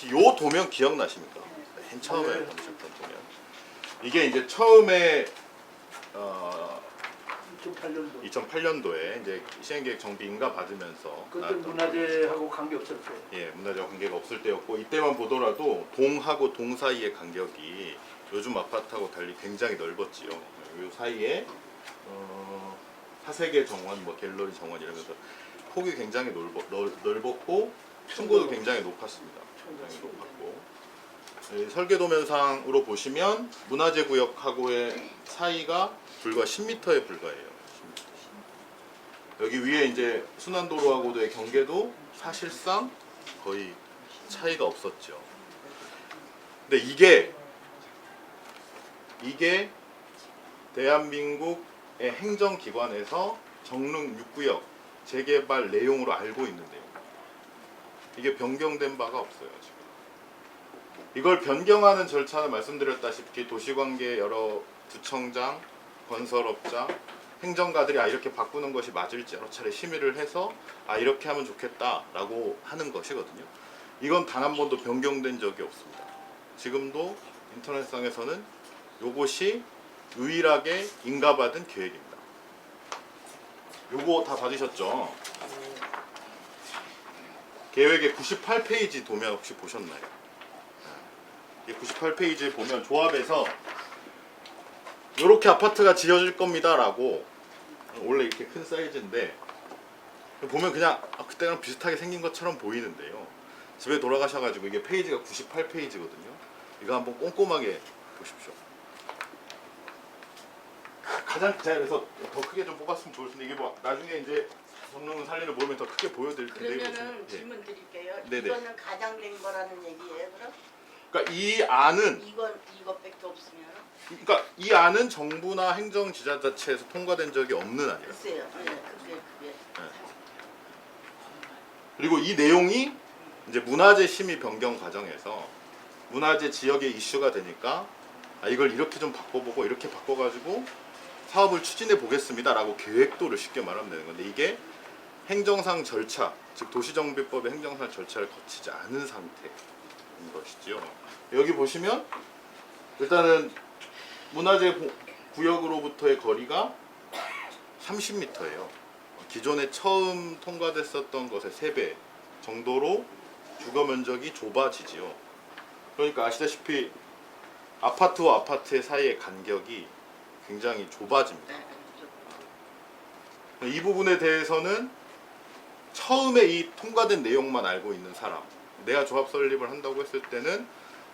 혹시 요 도면 기억나십니까? 맨 처음에 보셨던 도면. 이게 이제 처음에 2008년도에 이제 시행계획 정비 인가 받으면서 그때 문화재하고 관계 없을 때. 예, 문화재와 관계가 없을 때였고 이때만 보더라도 동하고 동 사이의 간격이 요즘 아파트하고 달리 굉장히 넓었지요. 요 사이에 사색의 정원, 뭐 갤러리 정원 이러면서 폭이 굉장히 넓었고 층고도 굉장히 높았습니다. 굉장히 높았고 설계도면상으로 보시면 문화재 구역하고의 사이가 불과 10m에 불과해요. 10m. 여기 위에 이제 순환도로하고도의 경계도 사실상 거의 차이가 없었죠. 근데 이게 대한민국의 행정기관에서 정릉 6구역 재개발 내용으로 알고 있는데요. 이게 변경된 바가 없어요. 지금. 이걸 변경하는 절차는 말씀드렸다시피 도시관계 여러 구청장, 건설업자, 행정가들이 이렇게 바꾸는 것이 맞을지 여러 차례 심의를 해서 이렇게 하면 좋겠다라고 하는 것이거든요. 이건 단 한 번도 변경된 적이 없습니다. 지금도 인터넷상에서는 이것이 유일하게 인가받은 계획입니다. 요거 다 받으셨죠? 계획의 98페이지 도면 혹시 보셨나요? 이 98페이지에 보면 조합에서 이렇게 아파트가 지어질 겁니다 라고, 원래 이렇게 큰 사이즈인데 보면 그냥 그때랑 비슷하게 생긴 것처럼 보이는데요. 집에 돌아가셔가지고 이게 페이지가 98페이지거든요. 이거 한번 꼼꼼하게 보십시오. 가장 그래서 더 크게 좀 뽑았으면 좋을 텐데 이게 뭐 나중에 이제 정릉 살리를 모으면 더 크게 보여드릴 텐데. 그러면은 질문 드릴게요. 네네. 이거는 가장된 거라는 얘기예요, 그럼? 그러니까 이 안은 이것밖에 없으면? 그러니까 이 안은 정부나 행정지자체에서 통과된 적이 없는 안이에요. 글쎄요. 네, 그게. 그리고 이 내용이 이제 문화재 심의 변경 과정에서 문화재 지역의 이슈가 되니까 이걸 이렇게 좀 바꿔보고 이렇게 바꿔가지고 사업을 추진해 보겠습니다라고 계획도를 쉽게 말하면 되는 건데 이게 행정상 절차, 즉 도시정비법의 행정상 절차를 거치지 않은 상태인 것이죠. 여기 보시면 일단은 문화재 구역으로부터의 거리가 30m예요. 기존에 처음 통과됐었던 것의 3배 정도로 주거 면적이 좁아지지요. 그러니까 아시다시피 아파트와 아파트의 사이의 간격이 굉장히 좁아집니다. 이 부분에 대해서는 처음에 이 통과된 내용만 알고 있는 사람, 내가 조합 설립을 한다고 했을 때는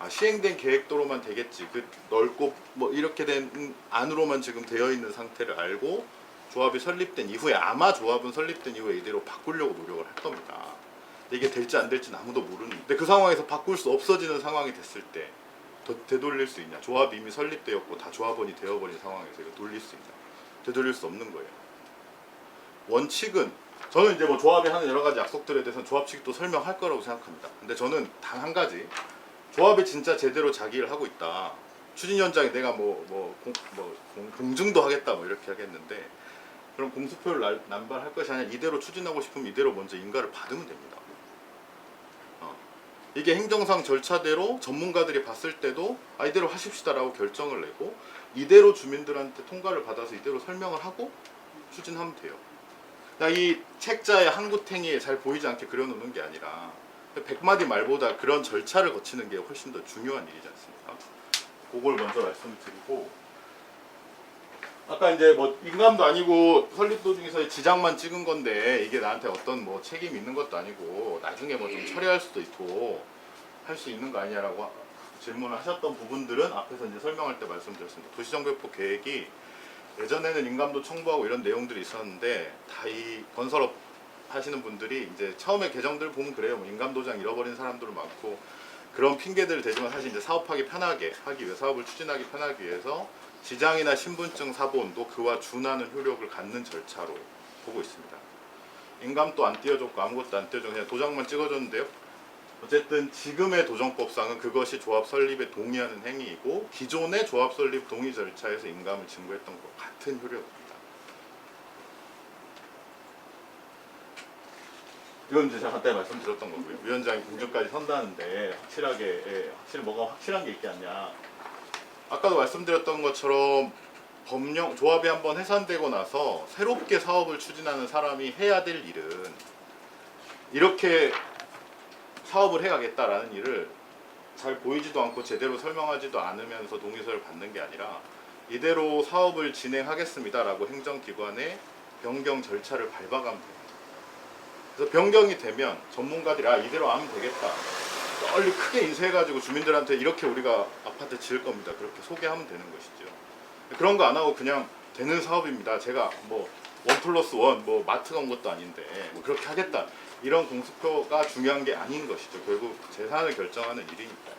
시행된 계획도로만 되겠지, 그 넓고 뭐 이렇게 된 안으로만 지금 되어 있는 상태를 알고 조합이 설립된 이후에 아마 조합은 설립된 이후에 이대로 바꾸려고 노력을 할 겁니다. 근데 이게 될지 안 될지는 아무도 모르는데 그 상황에서 바꿀 수 없어지는 상황이 됐을 때 되돌릴 수 있냐? 조합이 이미 설립되었고 다 조합원이 되어버린 상황에서 이거 돌릴 수 있냐? 되돌릴 수 없는 거예요. 원칙은 저는 이제 뭐 조합이 하는 여러 가지 약속들에 대해서는 조합 측이 또 설명할 거라고 생각합니다. 근데 저는 단 한 가지, 조합이 진짜 제대로 자기 일을 하고 있다. 추진위원장이 내가 공증도 하겠다 뭐 이렇게 하겠는데 그럼 공수표를 남발할 것이 아니라 이대로 추진하고 싶으면 이대로 먼저 인가를 받으면 됩니다. 이게 행정상 절차대로 전문가들이 봤을 때도 이대로 하십시다라고 결정을 내고 이대로 주민들한테 통과를 받아서 이대로 설명을 하고 추진하면 돼요. 이 책자의 항구탱이에 잘 보이지 않게 그려놓는 게 아니라 100마디 말보다 그런 절차를 거치는 게 훨씬 더 중요한 일이지 않습니까? 그걸 먼저 말씀드리고, 아까 이제 뭐 인감도 아니고 설립 도중에서 지장만 찍은 건데 이게 나한테 어떤 뭐 책임이 있는 것도 아니고 나중에 뭐 좀 처리할 수도 있고 할 수 있는 거 아니냐라고 질문을 하셨던 부분들은 앞에서 이제 설명할 때 말씀드렸습니다. 도시정비법 계획이 예전에는 인감도 청구하고 이런 내용들이 있었는데 다 이 건설업 하시는 분들이 이제 처음에 개정들 보면 그래요. 뭐 인감도장 잃어버린 사람들 많고 그런 핑계들을 대지만 사실 이제 사업하기 편하게 하기 위해, 사업을 추진하기 편하기 위해서 지장이나 신분증 사본도 그와 준하는 효력을 갖는 절차로 보고 있습니다. 인감도 안 띄워줬고 아무것도 안 띄워줘 그냥 도장만 찍어줬는데요. 어쨌든 지금의 도정법상은 그것이 조합 설립에 동의하는 행위이고 기존의 조합 설립 동의 절차에서 인감을 증거했던 것 같은 효력입니다. 이건 이제 제가 간단히 말씀드렸던 거고요. 위원장이 공주까지 선다는데 확실히 뭐가 확실한 게 있겠냐. 아까도 말씀드렸던 것처럼 조합이 한번 해산되고 나서 새롭게 사업을 추진하는 사람이 해야 될 일은 이렇게 사업을 해가겠다라는 일을 잘 보이지도 않고 제대로 설명하지도 않으면서 동의서를 받는 게 아니라 이대로 사업을 진행하겠습니다라고 행정기관의 변경 절차를 밟아가면 돼요. 그래서 변경이 되면 전문가들이 이대로 하면 되겠다. 빨리 크게 인쇄해가지고 주민들한테 이렇게 우리가 아파트 지을 겁니다. 그렇게 소개하면 되는 것이죠. 그런 거 안 하고 그냥 되는 사업입니다. 제가 뭐 1+1 뭐 마트 간 것도 아닌데 뭐 그렇게 하겠다. 이런 공수표가 중요한 게 아닌 것이죠. 결국 재산을 결정하는 일이니까요.